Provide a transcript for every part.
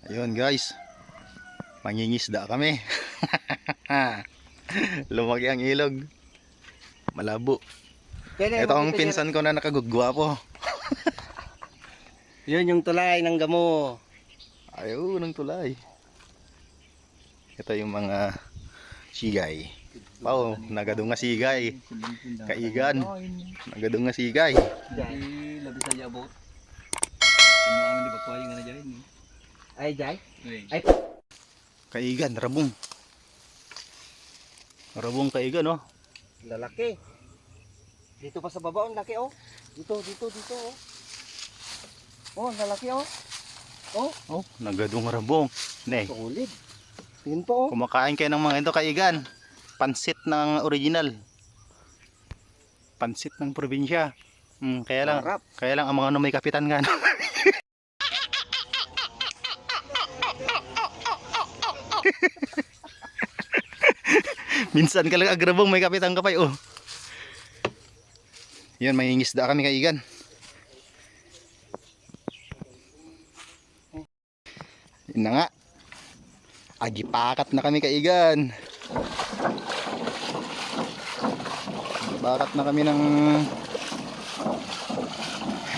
Ayun guys, mangingisda kami. Lumaki ang ilog. Malabo. Ito ang pinsan ko na nakagugwapo. Yun yung tulay ng gamo. Ayun ang tulay. Ito yung mga sigay. Pao, nagadong nga sigay. Kaigan, nagadong nga sigay. Jadi lebih saja abot. Semua aman di bakwai nga na dyan. Ay, Jai? Ay, Kaigan, rabong. Rabong kaigan, oh. lalaki. Dito pa sa baba, ang laki, oh. Dito, oh. Oh, ang lalaki, oh. Oh, Oh, nagadong rabong. Ne, solid. Tingin po, oh. kumakain kayo ng mga ito kaigan. Pansit ng original. Pansit ng probinsya. Sarap. Kaya lang ang mga may kapitan nga. Minsan ka lang agrabong may kapitan ka pa oh. Yan, mangingisda kami kaigan. Yun na nga. Agipakat na kami kaigan. Bakat na kami ng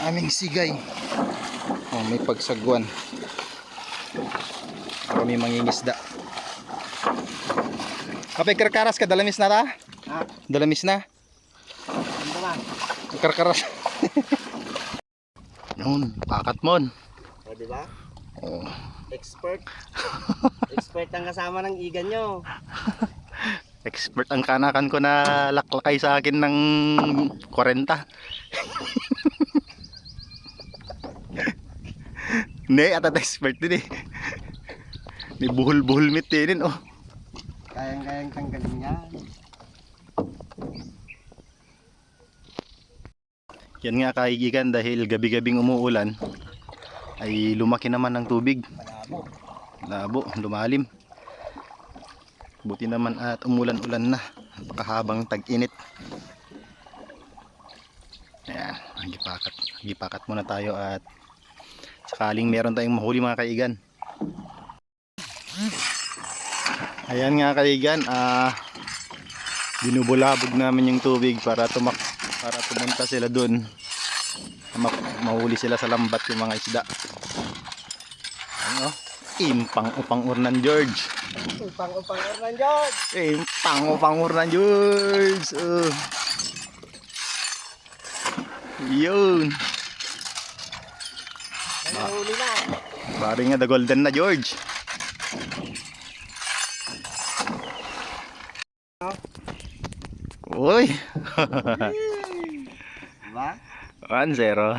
aming sigay. Oh, may pagsagwan. Kami mangingisda. Kapag karkaras ka, dalamis na ta? Ha? Dalamis na? Ano ba? Karkaras. Yun, bakat mon. O, diba? Oh. Expert. Expert ang kasama ng igan nyo. Expert ang kanakan ko na laklakay sa akin ng 40. Hindi, atat expert din eh. May buhol-buhol meat din oh. Kayang-kayang tanggalin yan. Yan nga kaigigan, dahil gabi-gabing umuulan ay lumaki naman ng tubig. Malabo. Labo, lumalim. Buti naman at umulan-ulan na. Napakahabang tag-init. Ayan, gipakat muna tayo at sakaling meron tayong mahuli mga kaigan. Ayan nga kaigan, binubulabog namin yung tubig para pumunta sila dun. Mahuli sila sa lambat yung mga isda. Ano? Impang-upang urnan George. Upang-upang urnan, George. Impang-upang urnan George. Yun. Nahuli na. Bari nga the golden na George. Uy. Diba? 1-0.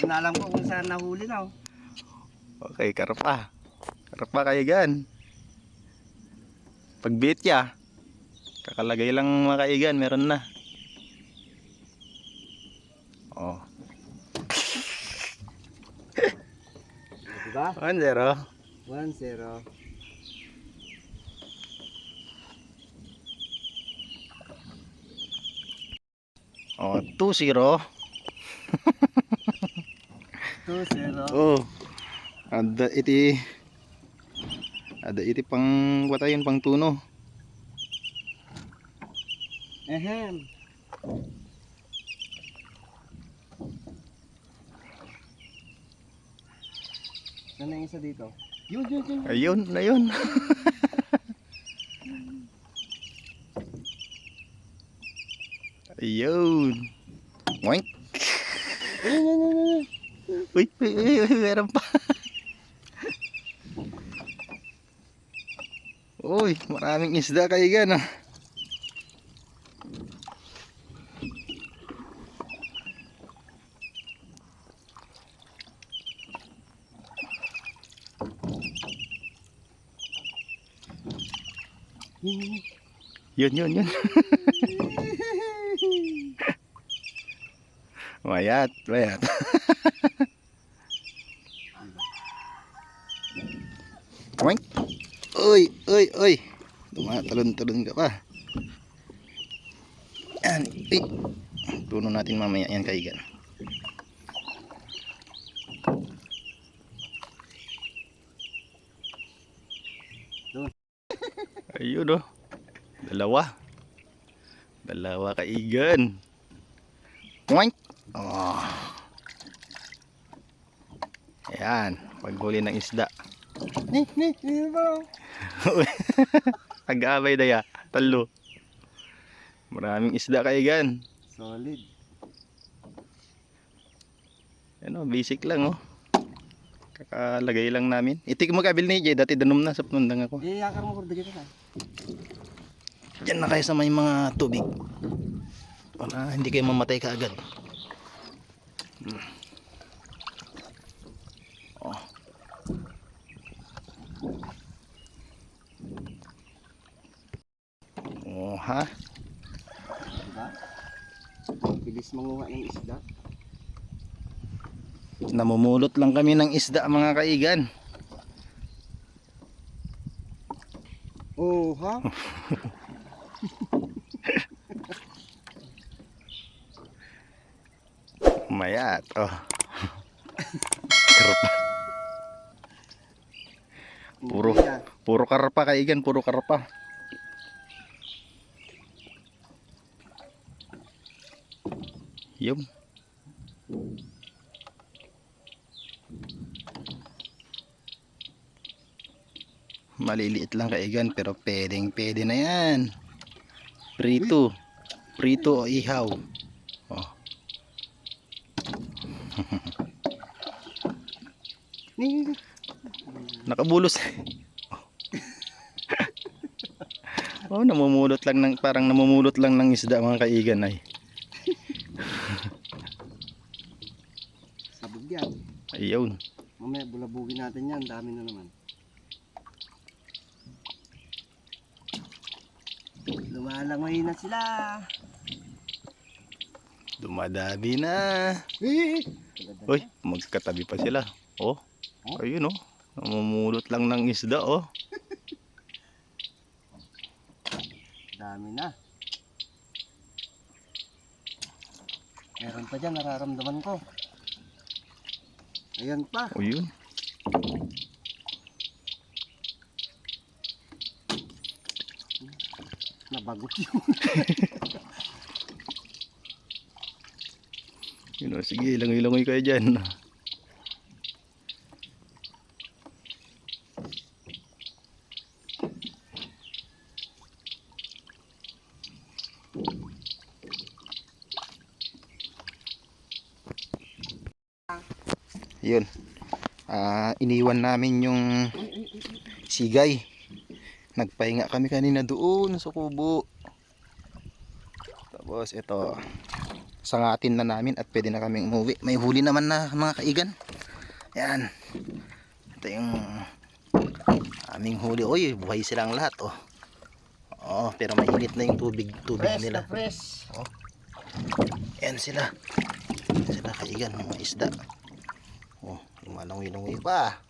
Alam ko kung saan nahuli na, oh. Okay, karpa. Karpa kaigan. Pagbit ya. Kakalagay lang mga kaigan, meron na. Oh. Diba? 1-0. 1-0. Oh, 2-0. 2-0. Oh. Ada iti pang watayin pang tuno. Ehem. Saan na yung isa dito? Yun. Ayun, ayun. Ayun. Moink. Ayun. Uy, meron pa. Uy, maraming isda kaigan ah. Yun. Mayat. Moink. Uy. Tumatalon-talon ka pa. Yan. Tuno natin mamaya yan kaigan. Ayun oh. Dalawa. Dalawa kaigan. Oink. Oh. Ayan, paghuli ng isda. Ni bro.Ag-aabay daya, talo. Maraming isda kaigan. Solid. Ano, basic lang oh. Kakalagay lang namin. Itik mo kabil ni Jay, dati danom na sa punundang ako. Yakar mo kurdo kita na. Diyan na kayo sa may mga tubig. Para hindi kayo mamatay kaagad. Oh. Oh ha? Diba? Bilis manguha ng isda. Namumulot lang kami ng isda mga kaigan. Oh, ha? Mayat. Oh. Karpa. Puro Hindi yan. puro karpa kaigan, puro karpa. Yum. Maliliit lang kaigan pero pwede na yan. Prito. Prito o ihaw. Oh. Ni. Nakabulos. Oh, namumulot lang ng parang namumulot lang ng isda mga kaigan ay. Sabog yan. Ayun. Mamaya bulabugin natin yan. Dami na naman. Lumalangoy na sila. Dumadabi na. Eh! Uy, magkatabi pa sila. Oh. Ayun oh. Namumulot lang ng isda oh. Dami na. Meron pa dyan, nararamdaman ko. Ayan pa. O yun. Nabagot yun. Yun oh, sige, langoy-langoy kayo dyan. Yun. Iniwan namin yung sigay. Nagpahinga kami kanina doon sa kubo. Tapos ito, sangatin na namin at pwede na kaming umuwi. May huli naman na mga kaigan. Yan. Ito yung aming huli. Uy, buhay silang lahat oh. Oh, pero mainit na yung tubig Fresh nila. na fresh. Oh. Yan sila. Sila kaigan, mga isda. Oh, lumalangoy-langoy pa.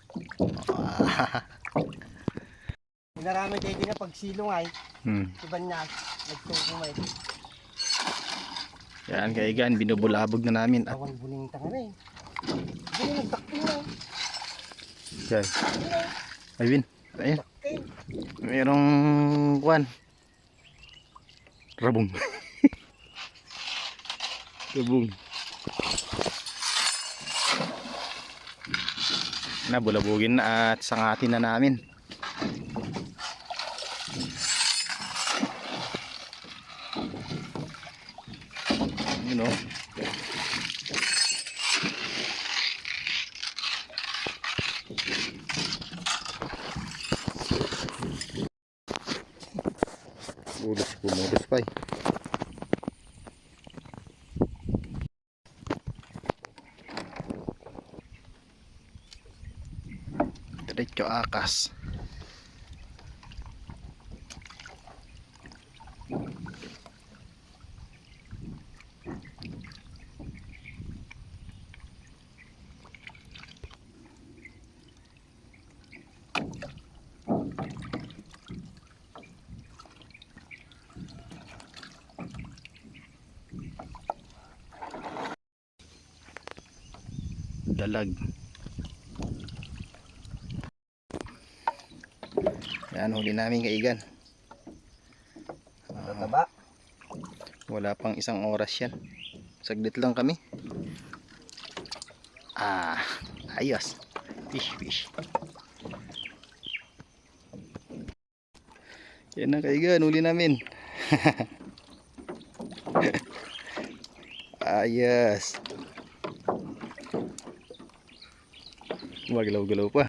Pinarami kayo din na pagsilong ay. Iban niya, nagtukumay. Yan kaigan, binubulabog na namin at Awan buling tanga na eh. Hindi nagtakpin na. yan. Ayun, ayun. Mayroong kuwan. Rabong. Rabong. Bulabugin na at sangatin na namin. You know. Pumulos pa eh. Diretso akas. Dalag. Yan, huli namin kaigan. Mataba. Wala pang isang oras yan. Saglit lang kami. Ayos. Fish. Yan na kaigan, huli namin. Ayos. Magalaw-galaw pa.